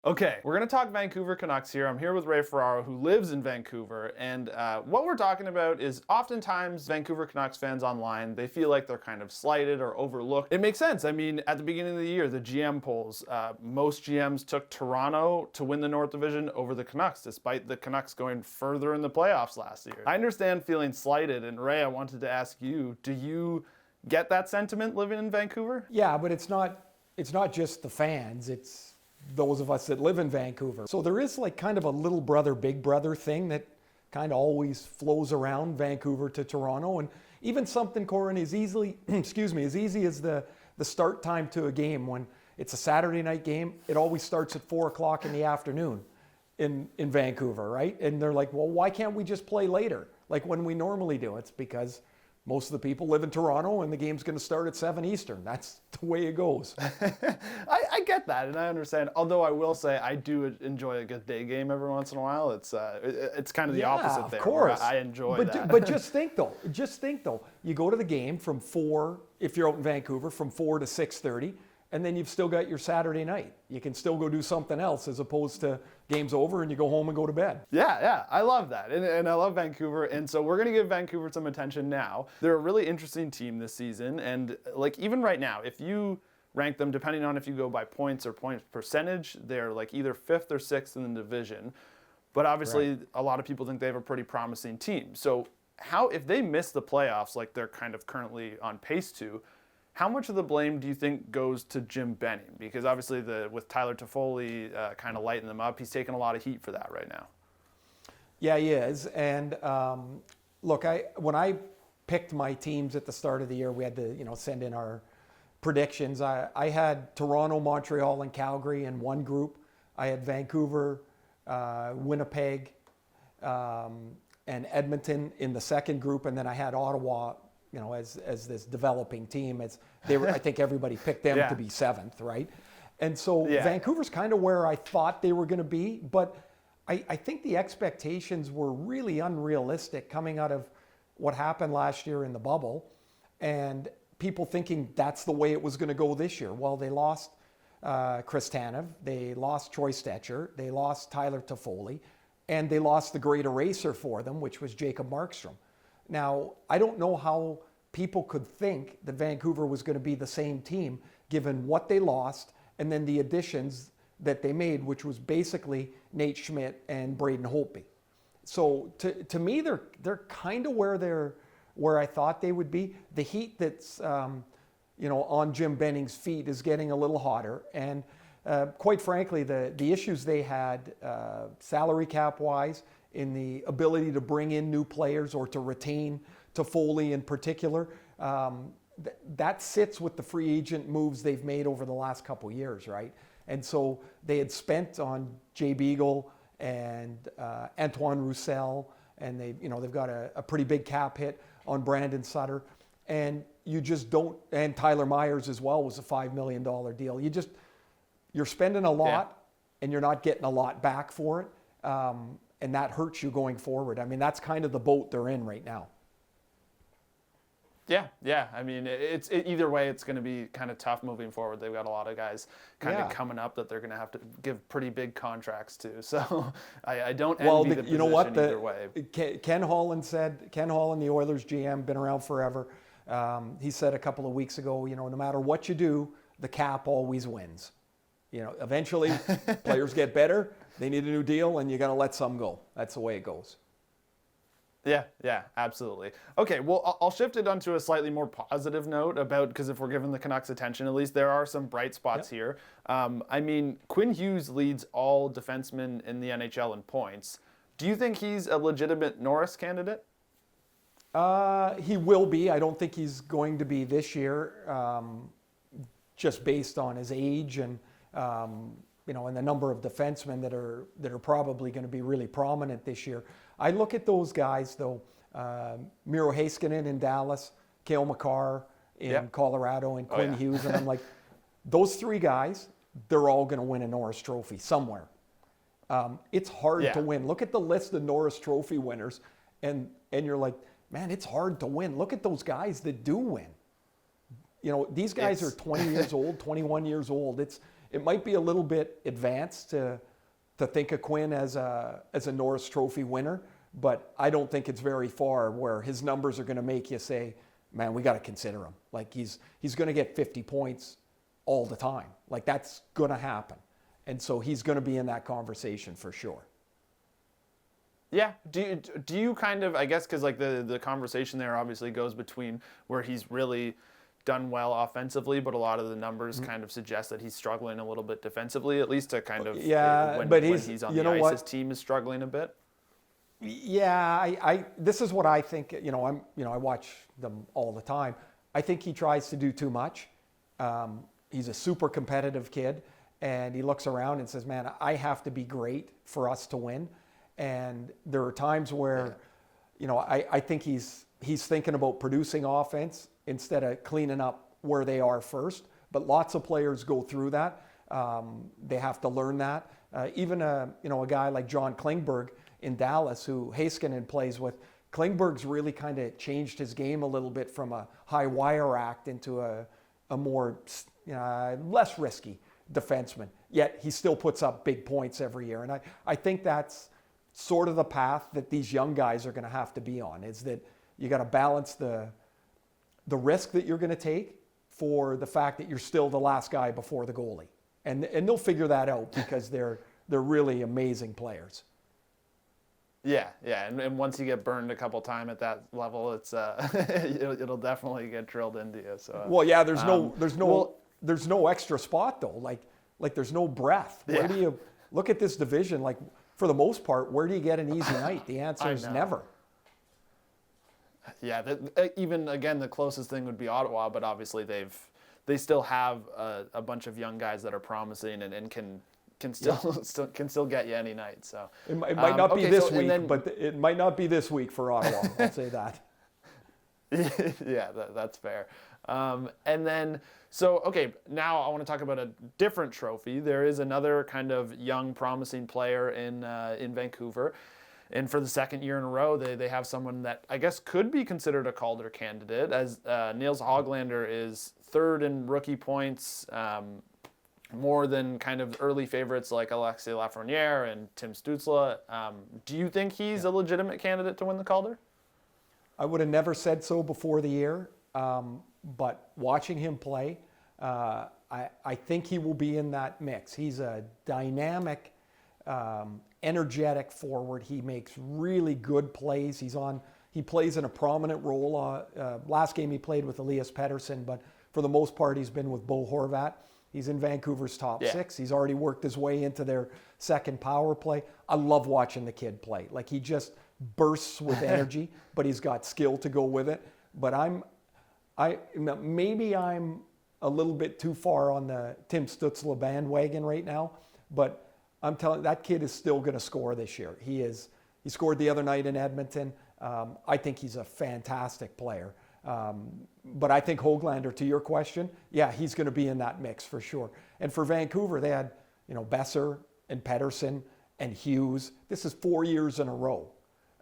Okay, we're going to talk Vancouver Canucks here. I'm here with Ray Ferraro, who lives in Vancouver, and what we're talking about is oftentimes Vancouver Canucks fans online, they feel like they're kind of slighted or overlooked. It makes sense. I mean, at the beginning of the year, the GM polls, most GMs took Toronto to win the North Division over the Canucks, despite the Canucks going further in the playoffs last year. I understand feeling slighted, and Ray, I wanted to ask you, do you get that sentiment living in Vancouver? Yeah, but it's not just the fans, it's those of us that live in Vancouver. So there is like kind of a little brother, big brother thing that kind of always flows around Vancouver to Toronto. And even something, Corwin, is easily, as easy as the start time to a game. When it's a Saturday night game, it always starts at 4 o'clock in the afternoon in Vancouver, right? And they're like, well, why can't we just play later? Like when we normally do. It's because most of the people live in Toronto and the game's going to start at 7 Eastern. That's the way it goes. I get that, and I understand. Although I will say I do enjoy a good day game every once in a while. It's kind of the opposite there. Of course. I enjoy that. But just think though, you go to the game from 4, if you're out in Vancouver, from 4 to 6:30, and then you've still got your Saturday night. You can still go do something else as opposed to game's over and you go home and go to bed. Yeah, I love that. And I love Vancouver. And so we're going to give Vancouver some attention now. They're a really interesting team this season. And like even right now, if you rank them, depending on if you go by points or point percentage, they're like either 5th or 6th in the division. But obviously, right, a lot of people think they have a pretty promising team. So if they miss the playoffs like they're kind of currently on pace to, how much of the blame do you think goes to Jim Benning? Because obviously with Tyler Toffoli kind of lighting them up, he's taking a lot of heat for that right now. Yeah, he is. And look, when I picked my teams at the start of the year, we had to send in our predictions. I had Toronto, Montreal, and Calgary in one group. I had Vancouver, Winnipeg, and Edmonton in the second group, and then I had Ottawa as this developing team. I think everybody picked them to be 7th, right? And so Vancouver's kind of where I thought they were going to be, but I think the expectations were really unrealistic coming out of what happened last year in the bubble, and people thinking that's the way it was going to go this year. Well, they lost Chris Tanev, they lost Troy Stecher, they lost Tyler Toffoli, and they lost the great eraser for them, which was Jacob Markstrom. Now, I don't know how people could think that Vancouver was going to be the same team given what they lost and then the additions that they made, which was basically Nate Schmidt and Braden Holtby. So to me, they're kind of where I thought they would be. The heat that's on Jim Benning's feet is getting a little hotter, and quite frankly, the issues they had salary cap wise, in the ability to bring in new players or to retain Toffoli in particular, that sits with the free agent moves they've made over the last couple of years, right? And so they had spent on Jay Beagle and Antoine Roussel, and they've got a pretty big cap hit on Brandon Sutter, and you just don't. And Tyler Myers as well was a $5 million deal. You're spending a lot, and you're not getting a lot back for it. And that hurts you going forward. I mean, that's kind of the boat they're in right now. Yeah. I mean, either way, it's going to be kind of tough moving forward. They've got a lot of guys kind of coming up that they're going to have to give pretty big contracts to. So I don't envy the position either way. Ken Holland, the Oilers GM, been around forever. He said a couple of weeks ago, no matter what you do, the cap always wins. Eventually players get better. They need a new deal, and you got to let some go. That's the way it goes. Yeah, absolutely. Okay, well, I'll shift it onto a slightly more positive note because if we're giving the Canucks attention, at least there are some bright spots here. I mean, Quinn Hughes leads all defensemen in the NHL in points. Do you think he's a legitimate Norris candidate? He will be. I don't think he's going to be this year, just based on his age and and the number of defensemen that are probably going to be really prominent this year. I look at those guys though, Miro Heiskanen in Dallas, Cale Makar in Colorado, and Quinn Hughes, and I'm like, those 3 guys, they're all going to win a Norris Trophy somewhere. It's hard to win. Look at the list of Norris Trophy winners, and you're like, man, it's hard to win. Look at those guys that do win. These guys are 20 years old, 21 years old. it might be a little bit advanced to think of Quinn as a Norris Trophy winner, but I don't think it's very far where his numbers are going to make you say, man, we got to consider him. Like he's going to get 50 points all the time. Like that's going to happen. And so he's going to be in that conversation for sure. Yeah. Do you kind of, I guess, because like the conversation there obviously goes between where he's really done well offensively, but a lot of the numbers kind of suggest that he's struggling a little bit defensively, at least to kind of when he's on the ice, his team is struggling a bit. Yeah, I this is what I think. I watch them all the time. I think he tries to do too much. He's a super competitive kid, and he looks around and says, "Man, I have to be great for us to win." And there are times where, I think he's thinking about producing offense instead of cleaning up where they are first. But lots of players go through that. They have to learn that. Even a guy like John Klingberg in Dallas, who Heiskanen plays with, Klingberg's really kind of changed his game a little bit from a high wire act into a more less risky defenseman. Yet he still puts up big points every year. And I think that's sort of the path that these young guys are going to have to be on, is that you got to balance the risk that you're going to take for the fact that you're still the last guy before the goalie. And they'll figure that out because they're really amazing players. Yeah, and once you get burned a couple times at that level, it's it'll definitely get drilled into you. So well, yeah, there's no extra spot though. Like there's no breath. Where do you look at this division? Like for the most part, where do you get an easy night? The answer is never. Yeah, even again, the closest thing would be Ottawa, but obviously they still have a bunch of young guys that are promising and can still get you any night. So it might not be this week, but it might not be this week for Ottawa. I'll say that. Yeah, that's fair. And then, now I want to talk about a different trophy. There is another kind of young, promising player in Vancouver. And for the second year in a row, they have someone that I guess could be considered a Calder candidate, as Nils Hoglander is third in rookie points, more than kind of early favorites like Alexis Lafreniere and Tim Stützle. Do you think he's a legitimate candidate to win the Calder? I would have never said so before the year, but watching him play, I think he will be in that mix. He's a dynamic, energetic forward. He makes really good plays. He plays in a prominent role. Last game he played with Elias Pettersson, but for the most part he's been with Bo Horvat. He's in Vancouver's top six. He's already worked his way into their second power play. I love watching the kid play. Like he just bursts with energy, but he's got skill to go with it. But maybe I'm a little bit too far on the Tim Stützle bandwagon right now, but I'm telling you, that kid is still going to score this year. He scored the other night in Edmonton. I think he's a fantastic player. But I think Hoglander, to your question, he's going to be in that mix for sure. And for Vancouver, they had, Besser and Pettersson and Hughes. This is 4 years in a row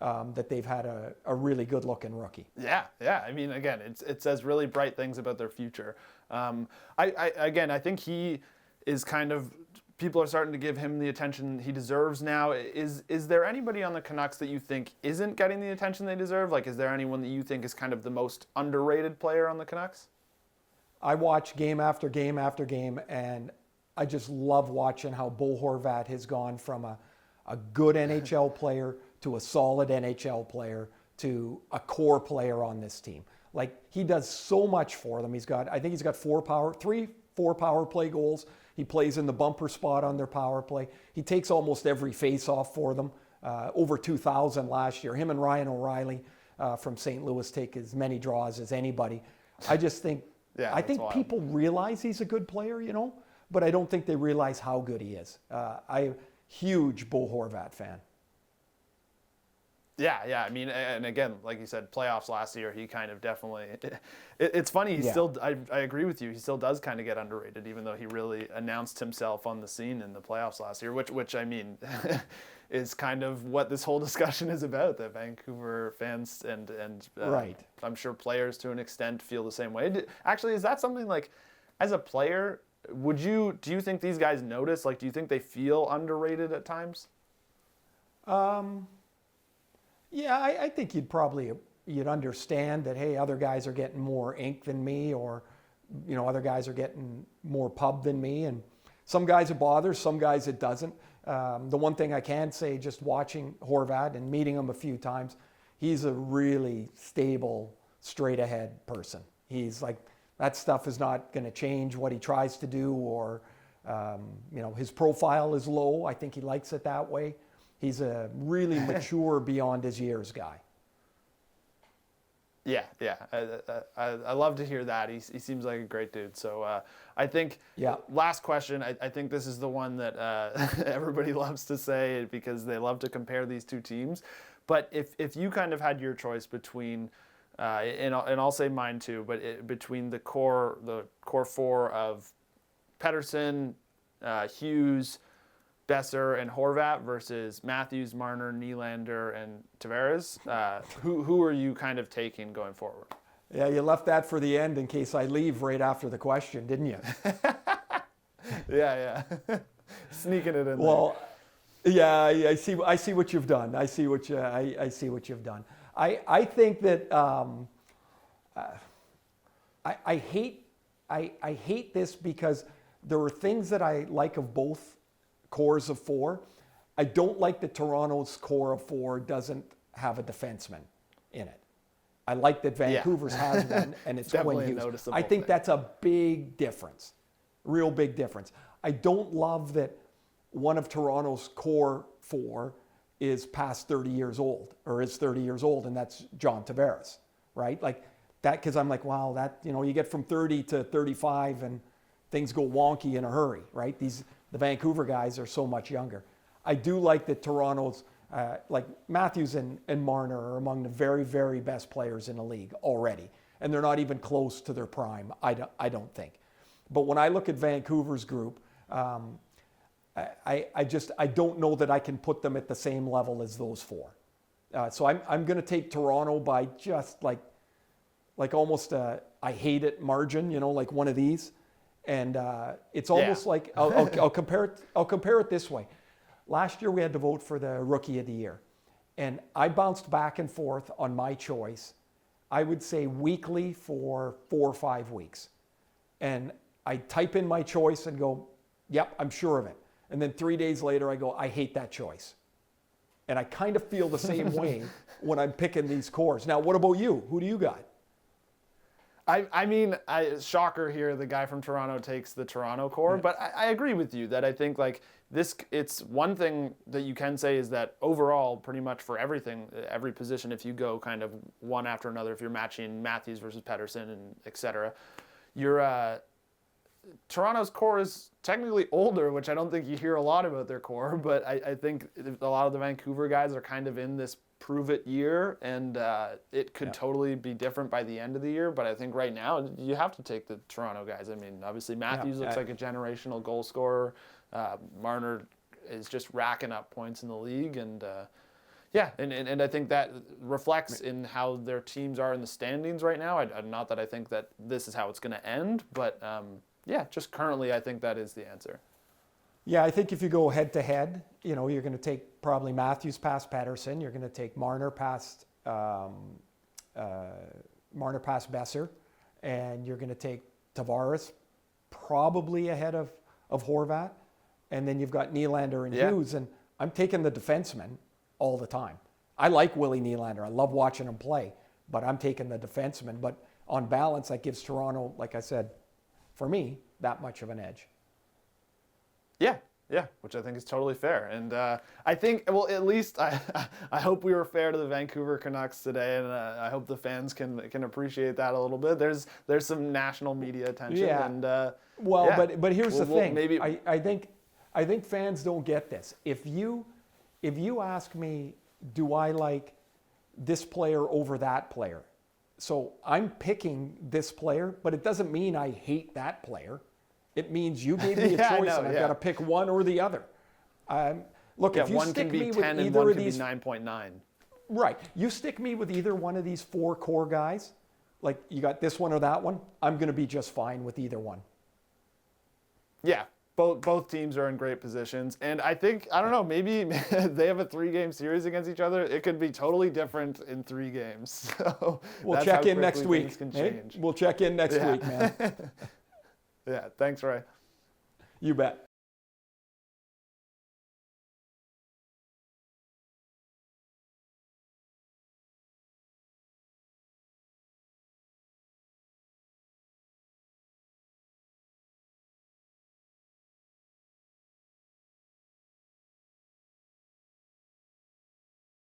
that they've had a really good-looking rookie. Yeah. I mean, again, it says really bright things about their future. I think he is kind of, people are starting to give him the attention he deserves now. Is there anybody on the Canucks that you think isn't getting the attention they deserve? Like, is there anyone that you think is kind of the most underrated player on the Canucks? I watch game after game after game, and I just love watching how Bo Horvat has gone from a good NHL player to a solid NHL player to a core player on this team. Like, he does so much for them. I think he's got 4 power play goals. He plays in the bumper spot on their power play. He takes almost every face-off for them, over 2,000 last year. Him and Ryan O'Reilly from St. Louis take as many draws as anybody. I just think, people realize he's a good player, but I don't think they realize how good he is. I'm a huge Bo Horvat fan. Yeah. I mean, and again, like you said, playoffs last year, he kind of definitely. It's funny. He still. I agree with you. He still does kind of get underrated, even though he really announced himself on the scene in the playoffs last year. Which I mean, is kind of what this whole discussion is about. That Vancouver fans and right. I'm sure players to an extent feel the same way. Actually, is that something like, as a player, do you think these guys notice? Like, do you think they feel underrated at times? Yeah, I think you'd understand that, hey, other guys are getting more ink than me, or, other guys are getting more pub than me. And some guys it bothers, some guys it doesn't. The one thing I can say, just watching Horvat and meeting him a few times, he's a really stable, straight ahead person. He's like, that stuff is not going to change what he tries to do, or, his profile is low. I think he likes it that way. He's a really mature, beyond his years guy. Yeah. I love to hear that. He seems like a great dude. So I think, last question, I think this is the one that everybody loves to say because they love to compare these two teams. But if you kind of had your choice between, and I'll say mine too, but between the core four of Pettersson, Hughes, Besser, and Horvat versus Matthews, Marner, Nylander, and Tavares, who are you kind of taking going forward? Yeah, you left that for the end in case I leave right after the question, didn't you? Yeah. Sneaking it in well, there. Yeah, I see what you've done. I see what you've done. I think that I hate this because there are things that I like of both cores of four. I don't like that Toronto's core of four doesn't have a defenseman in it. I like that Vancouver's has one, and it's Quinn Hughes. I think that's a big difference, real big difference. I don't love that one of Toronto's core four is past 30 years old, or is 30 years old, and that's John Tavares, right? Like that, because I'm like, wow, that, you get from 30 to 35 and things go wonky in a hurry, right? The Vancouver guys are so much younger. I do like that Toronto's, like Matthews and Marner are among the very, very best players in the league already. And they're not even close to their prime, I don't think. But when I look at Vancouver's group, I don't know that I can put them at the same level as those four. So I'm going to take Toronto by just like almost a I hate it margin, like one of these. And it's almost like I'll compare it this way. Last year we had to vote for the Rookie of the Year, and I bounced back and forth on my choice. I would say weekly for 4 or 5 weeks, and I type in my choice and go, "Yep, I'm sure of it." And then 3 days later, I go, "I hate that choice," and I kind of feel the same way when I'm picking these cores. Now, what about you? Who do you got? I mean, shocker here, the guy from Toronto takes the Toronto core, but I agree with you that I think like this, it's one thing that you can say is that overall, pretty much for everything, every position, if you go kind of one after another, if you're matching Matthews versus Pettersson and et cetera, Toronto's core is technically older, which I don't think you hear a lot about their core, but I think a lot of the Vancouver guys are kind of in this prove-it year, and it could totally be different by the end of the year, but I think right now you have to take the Toronto guys. I mean, obviously Matthews looks like a generational goal scorer. Marner is just racking up points in the league, and and I think that reflects in how their teams are in the standings right now. Not that I think that this is how it's going to end, but just currently I think that is the answer. Yeah, I think if you go head to head, you're going to take probably Matthews past Pettersson. You're going to take Marner past Besser, and you're going to take Tavares probably ahead of Horvat, and then you've got Nylander and Hughes. And I'm taking the defenseman all the time. I like Willie Nylander. I love watching him play, but I'm taking the defenseman. But on balance, that gives Toronto, like I said, for me, that much of an edge. Yeah, which I think is totally fair. And I think, well, at least I hope we were fair to the Vancouver Canucks today, and I hope the fans can appreciate that a little bit. There's some national media attention. Yeah. And, but here's the thing. Maybe I think fans don't get this. If you ask me, do I like this player over that player? So I'm picking this player, but it doesn't mean I hate that player. It means you gave me a choice, and I've got to pick one or the other. Look, if you stick me with either of these, 9.9. Right, you stick me with either one of these four core guys, like you got this one or that one, I'm going to be just fine with either one. Yeah, both teams are in great positions, and I think, I don't know, maybe they have a 3-game series against each other. It could be totally different in 3 games. So we'll check in next week. We'll check in next week, man. Yeah, thanks, Ray. You bet.